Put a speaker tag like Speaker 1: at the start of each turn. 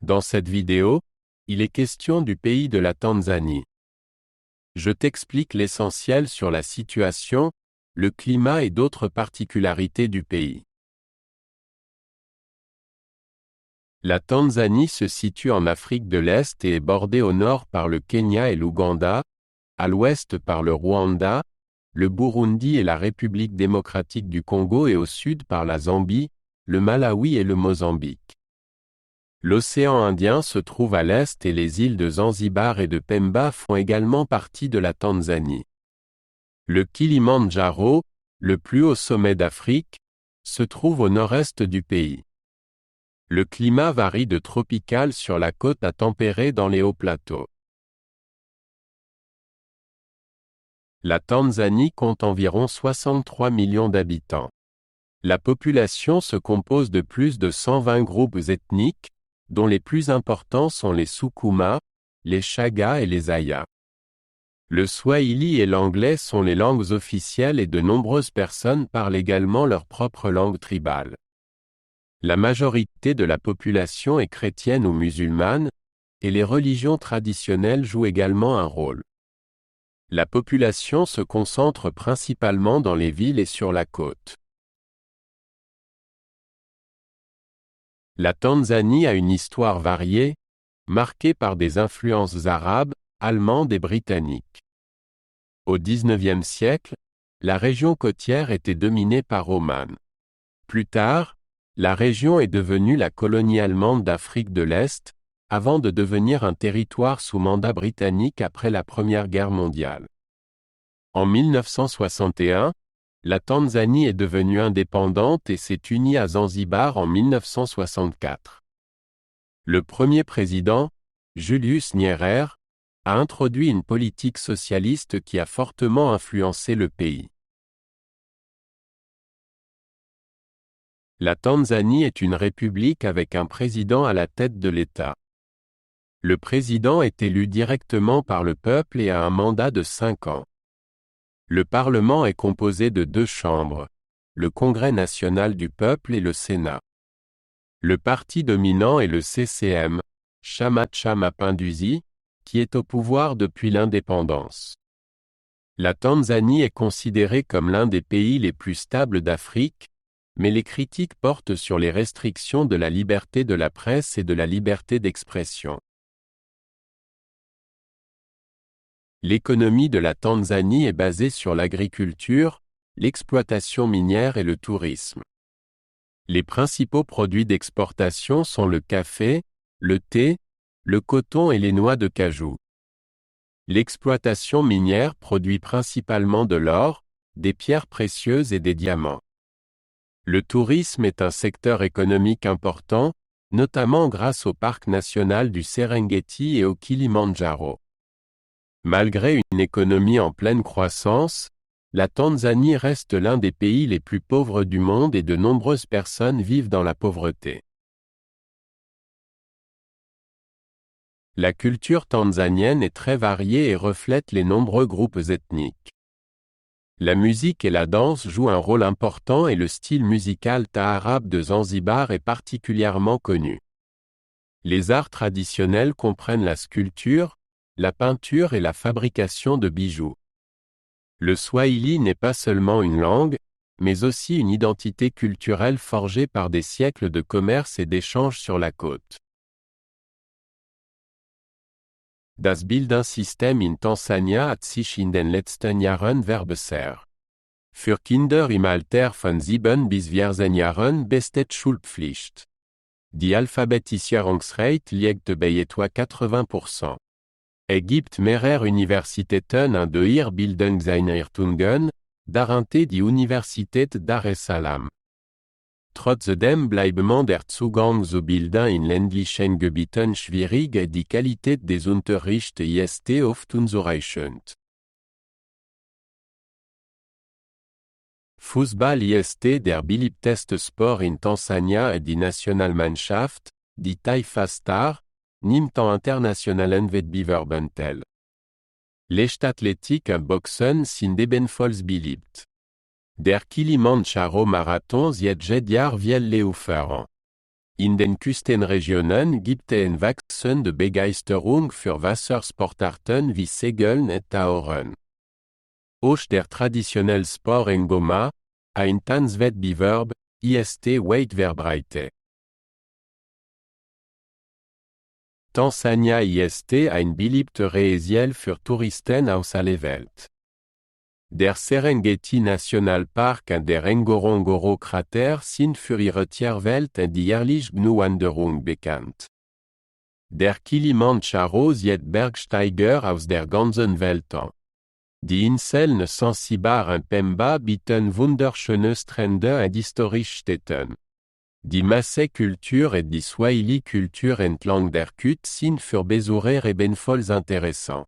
Speaker 1: Dans cette vidéo, il est question du pays de la Tanzanie. Je t'explique l'essentiel sur la situation, le climat et d'autres particularités du pays. La Tanzanie se situe en Afrique de l'Est et est bordée au nord par le Kenya et l'Ouganda, à l'ouest par le Rwanda, le Burundi et la République démocratique du Congo et au sud par la Zambie, le Malawi et le Mozambique. L'océan Indien se trouve à l'est et les îles de Zanzibar et de Pemba font également partie de la Tanzanie. Le Kilimandjaro, le plus haut sommet d'Afrique, se trouve au nord-est du pays. Le climat varie de tropical sur la côte à tempéré dans les hauts plateaux. La Tanzanie compte environ 63 millions d'habitants. La population se compose de plus de 120 groupes ethniques, dont les plus importants sont les Sukuma, les Chaga et les Aya. Le swahili et l'anglais sont les langues officielles et de nombreuses personnes parlent également leur propre langue tribale. La majorité de la population est chrétienne ou musulmane, et les religions traditionnelles jouent également un rôle. La population se concentre principalement dans les villes et sur la côte. La Tanzanie a une histoire variée, marquée par des influences arabes, allemandes et britanniques. Au XIXe siècle, la région côtière était dominée par Oman. Plus tard, la région est devenue la colonie allemande d'Afrique de l'Est, avant de devenir un territoire sous mandat britannique après la Première Guerre mondiale. En 1961, la Tanzanie est devenue indépendante et s'est unie à Zanzibar en 1964. Le premier président, Julius Nyerere, a introduit une politique socialiste qui a fortement influencé le pays. La Tanzanie est une république avec un président à la tête de l'État. Le président est élu directement par le peuple et a un mandat de 5 ans. Le Parlement est composé de 2 chambres, le Congrès national du peuple et le Sénat. Le parti dominant est le CCM, Chama cha Mapinduzi, qui est au pouvoir depuis l'indépendance. La Tanzanie est considérée comme l'un des pays les plus stables d'Afrique, mais les critiques portent sur les restrictions de la liberté de la presse et de la liberté d'expression. L'économie de la Tanzanie est basée sur l'agriculture, l'exploitation minière et le tourisme. Les principaux produits d'exportation sont le café, le thé, le coton et les noix de cajou. L'exploitation minière produit principalement de l'or, des pierres précieuses et des diamants. Le tourisme est un secteur économique important, notamment grâce au parc national du Serengeti et au Kilimandjaro. Malgré une économie en pleine croissance, la Tanzanie reste l'un des pays les plus pauvres du monde et de nombreuses personnes vivent dans la pauvreté. La culture tanzanienne est très variée et reflète les nombreux groupes ethniques. La musique et la danse jouent un rôle important et le style musical taarab de Zanzibar est particulièrement connu. Les arts traditionnels comprennent la sculpture, la peinture et la fabrication de bijoux. Le swahili n'est pas seulement une langue, mais aussi une identité culturelle forgée par des siècles de commerce et d'échanges sur la côte. Das Bildungssystem in Tansania hat sich in den letzten Jahren verbessert. Für Kinder im Alter von 7 bis 14 Jahren besteht Schulpflicht. Die Alphabetisierungsrate liegt bei etwa 80%. Es gibt mehrere Universitäten an der Bildungseinrichtungen, darunter die Universität Dar es Salaam. Trotzdem bleibt der Zugang zu Bildung in ländlichen Gebieten schwierig und die Qualität des Unterrichts ist oft unzureichend. Fußball ist der beliebteste Sport in Tansania und die Nationalmannschaft, die Taifa Star, nimmt an internationalen Wettbewerben teil. Leichtathletik und Boxen sind ebenfalls beliebt. Der Kilimandjaro Marathon zieht jedes Jahr viele Läufer an. In den Küstenregionen gibt es wachsende Begeisterung für Wassersportarten wie Segeln et Tauchen. Auch der traditionelle Sport Ngoma, ein Tanzwettbewerb, ist weit verbreitet. Tansania ist ein beliebter Reiseziel für Touristen aus aller Welt. Der Serengeti Nationalpark und der Ngorongoro-Krater sind für ihre Tierwelt und die jährliche Gnu-Wanderung bekannt. Der Kilimanjaro zieht Bergsteiger aus der ganzen Welt an. Die Inseln Zanzibar und Pemba bieten wunderschöne Strände und historische Städte. Die Maasai-Kultur und die Swahili-Kultur entlang der Küste sind für Besucher ebenfalls interessant.